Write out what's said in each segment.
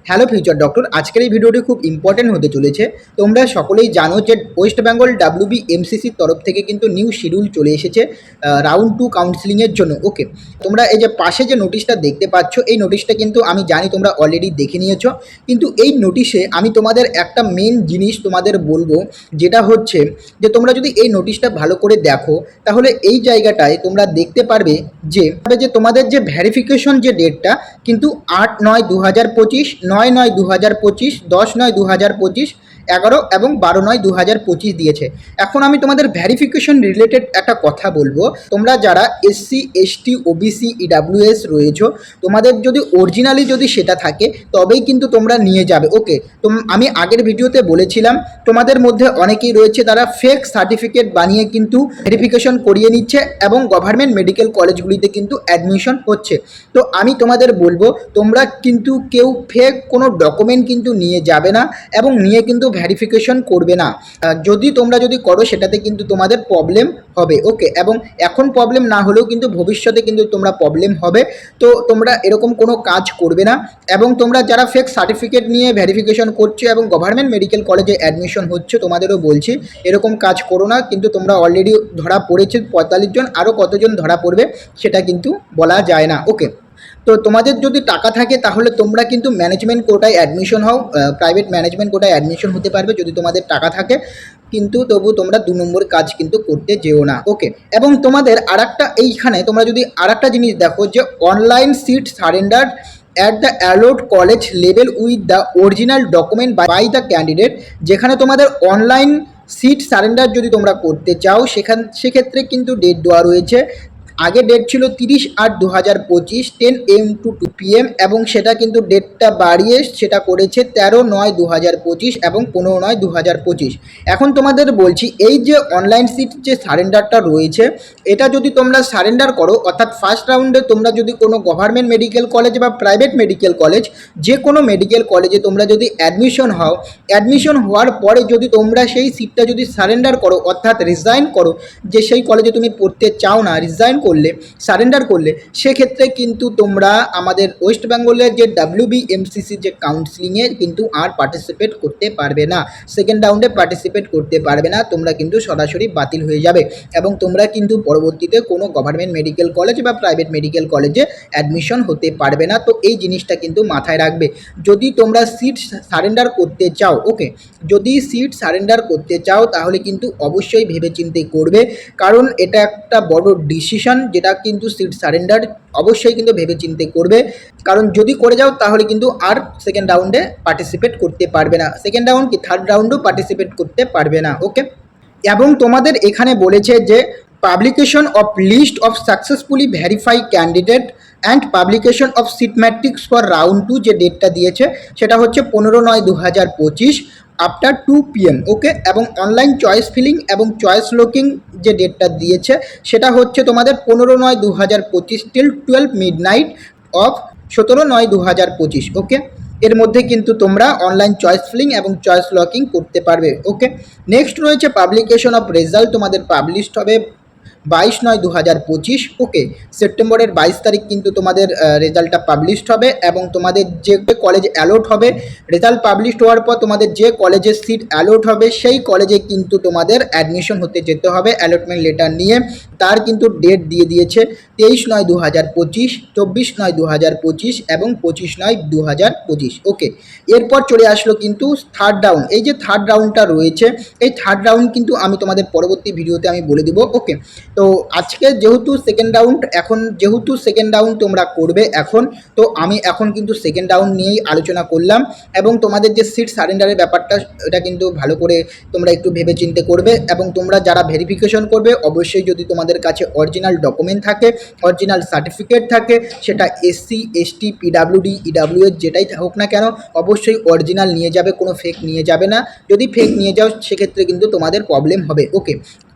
Hello future doctor, আজকের এই ভিডিওটি খুব ইম্পর্টেন্ট হতে চলেছে। তোমরা সকলেই জানো যে ওয়েস্ট বেঙ্গল WBMCCর তরফ থেকে কিন্তু নিউ শিডিউল চলে এসেছে রাউন্ড 2 কাউন্সিলিংয়ের জন্য। ওকে, তোমরা এই যে পাশে যে নোটিশটা দেখতে পাচ্ছ, এই নোটিশটা কিন্তু আমি জানি তোমরা অলরেডি দেখে নিয়েছো, কিন্তু এই নোটিশে আমি তোমাদের একটা মেন জিনিস তোমাদের বলবো, যেটা হচ্ছে যে তোমরা যদি এই নোটিশটা ভালো করে দেখো, তাহলে এই জায়গাটায় তোমরা দেখতে পারবে যে তোমাদের যে ভেরিফিকেশন যে ডেটটা কিন্তু 8/9/2025, 9/9/2025, 10/9/2025, 11 এবং 12/9/2025 দিয়েছে। এখন আমি তোমাদের ভেরিফিকেশন রিলেটেড একটা কথা বলবো। তোমরা যারা SC ST OBC EWS রয়েছো, তোমাদের যদি অরিজিনালি যদি সেটা থাকে তবেই কিন্তু তোমরা নিয়ে যাবে। ওকে, তো আমি আগের ভিডিওতে বলেছিলাম তোমাদের মধ্যে অনেকেই রয়েছে তারা ফেক সার্টিফিকেট বানিয়ে কিন্তু ভেরিফিকেশন করিয়ে নিচ্ছে এবং গভর্নমেন্ট মেডিকেল কলেজগুলিতে কিন্তু অ্যাডমিশন হচ্ছে। তো আমি তোমাদের বলবো তোমরা কিন্তু কেউ ফেক কোনো ডকুমেন্ট কিন্তু নিয়ে যাবে না এবং নিয়ে কিন্তু ভেরিফিকেশন করবে না। যদি তোমরা যদি করো সেটাতে কিন্তু তোমাদের প্রবলেম হবে। ওকে, এবং এখন প্রবলেম না হলেও কিন্তু ভবিষ্যতে কিন্তু তোমরা প্রবলেম হবে। তো তোমরা এরকম কোনো কাজ করবে না। এবং তোমরা যারা ফেক সার্টিফিকেট নিয়ে ভেরিফিকেশন করছো এবং গভর্নমেন্ট মেডিকেল কলেজে অ্যাডমিশন হচ্ছে, তোমাদেরও বলছি এরকম কাজ করো না। কিন্তু তোমরা অলরেডি ধরা পড়েছে 45 জন, আরও কতজন ধরা পড়বে সেটা কিন্তু বলা যায় না। ওকে, তো তোমাদের যদি টাকা থাকে তাহলে তোমরা কিন্তু ম্যানেজমেন্ট কোটায় অ্যাডমিশন হও, প্রাইভেট ম্যানেজমেন্ট কোটায় অ্যাডমিশন হতে পারবে যদি তোমাদের টাকা থাকে। কিন্তু তবু তোমরা 2 নম্বর কাজ কিন্তু করতে যেও না। ওকে, এবং তোমাদের আরেকটা এইখানে তোমরা যদি আরেকটা জিনিস দেখো যে online seat surrender at the allotted college level with the original document by the candidate, যেখানে তোমাদের অনলাইন সিট সারেন্ডার যদি তোমরা করতে চাও সেক্ষেত্রে কিন্তু ডেট দেওয়া রয়েছে। আগে ডেট ছিল 30/8/2025, 10 AM to 2 PM, এবং সেটা কিন্তু ডেটটা বাড়িয়ে সেটা করেছে 13/9/2025 এবং 15/9/2025। এখন তোমাদের বলছি এই যে অনলাইন সিট যে সারেন্ডারটা রয়েছে, এটা যদি তোমরা সারেন্ডার করো, অর্থাৎ ফার্স্ট রাউন্ডে তোমরা যদি কোনো গভর্নমেন্ট মেডিকেল কলেজ বা প্রাইভেট মেডিকেল কলেজ, যে কোনো মেডিকেল কলেজে তোমরা যদি অ্যাডমিশন হও, অ্যাডমিশন হওয়ার পরে যদি তোমরা সেই সিটটা যদি সারেন্ডার করো, অর্থাৎ রিজাইন করো, যে সেই কলেজে তুমি পড়তে চাও না, রিজাইন করলে, সারেন্ডার করলে, সেক্ষেত্রে কিন্তু তোমরা আমাদের ওয়েস্ট বেঙ্গলের যে WBMCC যে কাউন্সিলিংয়ে কিন্তু আর পার্টিসিপেট করতে পারবে না, সেকেন্ড রাউন্ডে পার্টিসিপেট করতে পারবে না। তোমরা কিন্তু সরাসরি বাতিল হয়ে যাবে এবং তোমরা কিন্তু পরবর্তীতে কোনো গভর্নমেন্ট মেডিকেল কলেজ বা প্রাইভেট মেডিকেল কলেজে অ্যাডমিশন হতে পারবে না। তো এই জিনিসটা কিন্তু মাথায় রাখবে যদি তোমরা সিট সারেন্ডার করতে চাও। ওকে, যদি সিট সারেন্ডার করতে চাও তাহলে কিন্তু অবশ্যই ভেবেচিন্তে করবে, কারণ এটা একটা বড় ডিসিশন, যেটা কিন্তু সিট সারেন্ডার অবশ্যই কিন্তু ভেবেচিন্তে করবে। কারণ যদি করে যাও তাহলে কিন্তু আর সেকেন্ড রাউন্ডে পার্টিসিপেট করতে পারবে না, সেকেন্ড রাউন্ড কি থার্ড রাউন্ডও পার্টিসিপেট করতে পারবে না। ওকে, এবং তোমাদের এখানে বলেছে যে publication of list of successfully verify candidate and publication of seat matrix for round 2, যে ডেটটা দিয়েছে সেটা হচ্ছে 15/9/2025 আফটার 2 PM। ওকে, এবং অনলাইন চয়েস ফিলিং এবং চয়েস লকিং যে ডেটটা দিয়েছে সেটা হচ্ছে তোমাদের 15/9/2025 টিল 12 মিডনাইট অফ 17/9/2025। ওকে, এর মধ্যে কিন্তু তোমরা অনলাইন চয়েস ফিলিং এবং চয়েস লকিং করতে পারবে। ওকে, নেক্সট রয়েছে পাবলিকেশন অফ রেজাল্ট, তোমাদের পাবলিশড হবে 22/9/2025। ওকে, সেপ্টেম্বরের 22 তারিখ কিন্তু তোমাদের রেজাল্টটা পাবলিশড হবে এবং তোমাদের যে কলেজ অ্যালট হবে, রেজাল্ট পাবলিশড হওয়ার পর তোমাদের যে কলেজের সিট অ্যালট হবে সেই কলেজে কিন্তু তোমাদের অ্যাডমিশন হতে যেতে হবে অ্যালটমেন্ট লেটার নিয়ে। তার কিন্তু ডেট দিয়ে দিয়েছে 23/9/2025, 24/9/2025 এবং 25/9/2025। ওকে, এরপর চলে আসলো কিন্তু থার্ড রাউন্ড। এই যে থার্ড রাউন্ডটা রয়েছে, এই থার্ড রাউন্ড কিন্তু আমি তোমাদের পরবর্তী ভিডিওতে আমি বলে দিব। ওকে, তো আজকে যেহেতু সেকেন্ড রাউন্ড তোমরা করবে এখন, তো আমি এখন কিন্তু সেকেন্ড রাউন্ড নিয়েই আলোচনা করলাম। এবং তোমাদের যে সিট সারেন্ডারের ব্যাপারটা, এটা কিন্তু ভালো করে তোমরা একটু ভেবে চিন্তে করবে। এবং তোমরা যারা ভেরিফিকেশন করবে, অবশ্যই যদি তোমাদের কাছে অরিজিনাল ডকুমেন্ট থাকে, অরিজিনাল সার্টিফিকেট থাকে, সেটা SC ST PWD EWS যেটাই হোক না কেন, অবশ্যই অরিজিনাল নিয়ে যাবে, কোনো ফেক নিয়ে যাবে না। যদি ফেক নিয়ে যাও সেক্ষেত্রে কিন্তু তোমাদের প্রবলেম হবে। ওকে,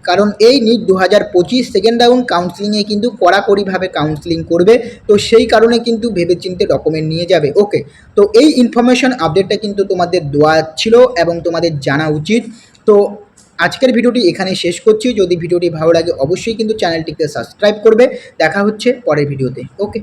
কারণ এই নিট 2025 সেকেন্ড রাউন্ড কাউন্সিলিংয়ে কিন্তু কড়াকড়িভাবে কাউন্সিলিং করবে, তো সেই কারণে কিন্তু ভেবেচিন্তে ডকুমেন্ট নিয়ে যাবে। ওকে, তো এই ইনফরমেশন আপডেটটা কিন্তু তোমাদের দেওয়া ছিল এবং তোমাদের জানা উচিত। তো আজকের ভিডিওটি এখানে শেষ করছি। যদি ভিডিওটি ভালো লাগে অবশ্যই কিন্তু চ্যানেলটিকে সাবস্ক্রাইব করবে। দেখা হচ্ছে পরের ভিডিওতে। ওকে।